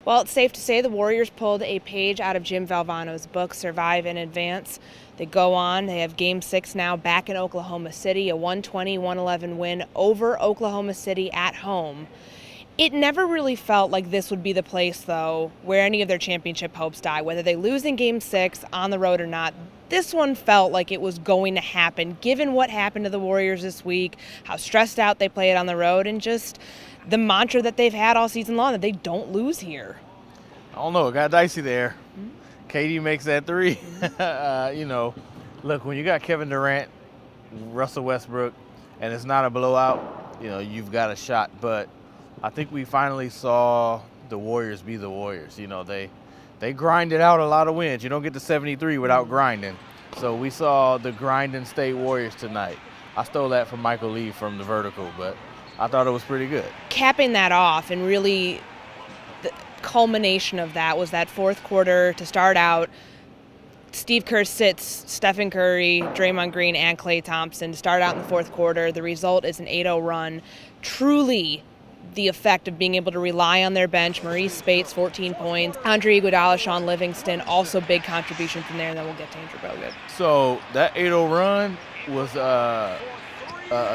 Well, it's safe to say the Warriors pulled a page out of Jim Valvano's book, Survive and Advance. They go on. They have Game 6 now back in Oklahoma City, a 120-111 win over Oklahoma City at home. It never really felt like this would be the place, though, where any of their championship hopes die. Whether they lose in Game 6 on the road or not, this one felt like it was going to happen, given what happened to the Warriors this week, how stressed out they played on the road, and just the mantra that they've had all season long, that they don't lose here. I don't know. It got dicey there. KD makes that three. Look, when you got Kevin Durant, Russell Westbrook, and it's not a blowout, you've got a shot. But I think we finally saw the Warriors be the Warriors. They grinded out a lot of wins. You don't get to 73 without grinding. So we saw the grinding state Warriors tonight. I stole that from Michael Lee from The Vertical, but I thought it was pretty good. Capping that off, and really the culmination of that was that fourth quarter to start out. Steve Kerr sits Stephen Curry, Draymond Green, and Klay Thompson to start out in the fourth quarter. The result is an 8-0 run. Truly the effect of being able to rely on their bench. Maurice Spates, 14 points. Andre Iguodala, Sean Livingston, also big contribution from there, and then we'll get to Andrew Bogut. So that 8-0 run was a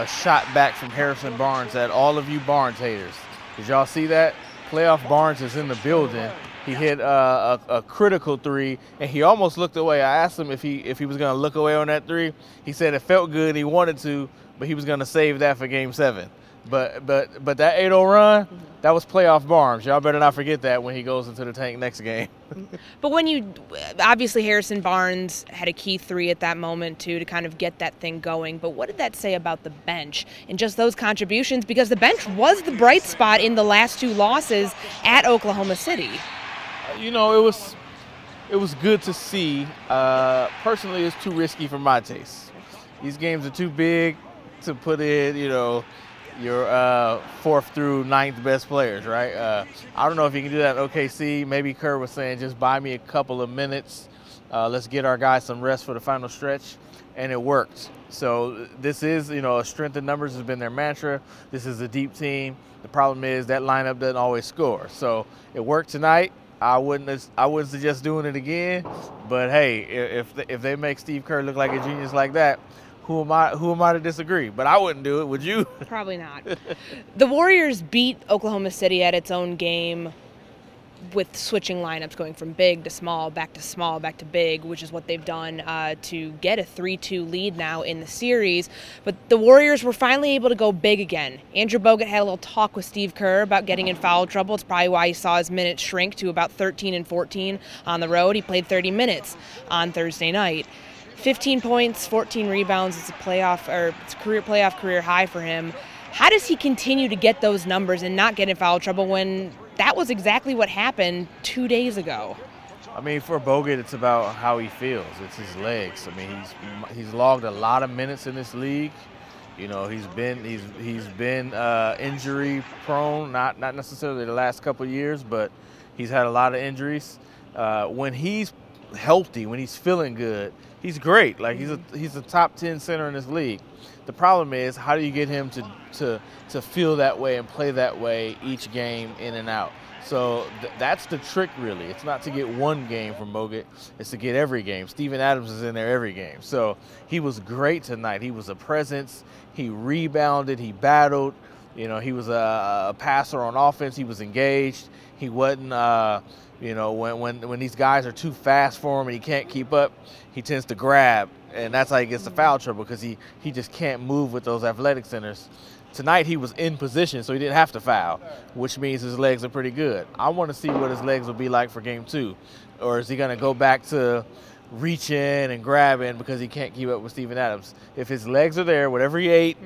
shot back from Harrison Barnes at all of you Barnes haters. Did y'all see that? Playoff Barnes is in the building. He hit a critical three, and he almost looked away. I asked him if he was going to look away on that three. He said it felt good, he wanted to, but he was going to save that for Game 7. But that 8-0 run, that was playoff Barnes. Y'all better not forget that when he goes into the tank next game. But obviously Harrison Barnes had a key three at that moment too to kind of get that thing going. But what did that say about the bench and just those contributions? Because the bench was the bright spot in the last two losses at Oklahoma City. It was good to see. Personally, it's too risky for my taste. These games are too big to put in, your fourth through ninth best players, right? I don't know if you can do that in OKC. Maybe Kerr was saying, just buy me a couple of minutes. Let's get our guys some rest for the final stretch, and it worked. So this is, a strength in numbers has been their mantra. This is a deep team. The problem is that lineup doesn't always score. So it worked tonight. I wouldn't suggest doing it again. But hey, if they make Steve Kerr look like a genius like that, who am I to disagree? But I wouldn't do it, would you? Probably not. The Warriors beat Oklahoma City at its own game with switching lineups, going from big to small, back to big, which is what they've done to get a 3-2 lead now in the series. But the Warriors were finally able to go big again. Andrew Bogut had a little talk with Steve Kerr about getting in foul trouble. It's probably why he saw his minutes shrink to about 13 and 14 on the road. He played 30 minutes on Thursday night. 15 points, 14 rebounds. It's a career high for him. How does he continue to get those numbers and not get in foul trouble when that was exactly what happened 2 days ago? I mean, for Bogut, it's about how he feels. It's his legs. I mean, he's logged a lot of minutes in this league. He's been injury prone, not necessarily the last couple of years, but he's had a lot of injuries. When he's healthy, when he's feeling good, he's great. Like he's a top 10 center in this league. The problem is, how do you get him to feel that way and play that way each game in and out? So that's the trick, really. It's not to get one game from Bogut. It's to get every game. Steven Adams is in there every game. So he was great tonight. He was a presence. He rebounded. He battled. He was a passer on offense. He was engaged. He wasn't, when these guys are too fast for him and he can't keep up, he tends to grab. And that's how he gets the foul trouble, because he just can't move with those athletic centers. Tonight he was in position, so he didn't have to foul, which means his legs are pretty good. I want to see what his legs will be like for Game 2. Or is he going to go back to reaching and grabbing because he can't keep up with Steven Adams? If his legs are there, whatever he ate,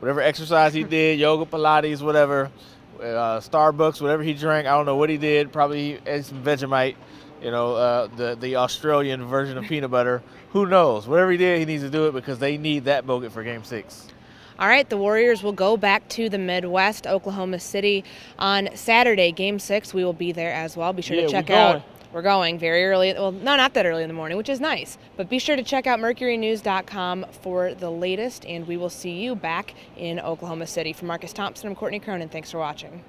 whatever exercise he did, yoga, Pilates, whatever, Starbucks, whatever he drank, I don't know what he did. Probably he ate some Vegemite, the Australian version of peanut butter. Who knows? Whatever he did, he needs to do it, because they need that Bogut for Game 6. All right, the Warriors will go back to the Midwest, Oklahoma City, on Saturday. Game 6, we will be there as well. Be sure to check out. We're going very early. Well, no, not that early in the morning, which is nice. But be sure to check out mercurynews.com for the latest, and we will see you back in Oklahoma City. For Marcus Thompson, I'm Courtney Cronin. Thanks for watching.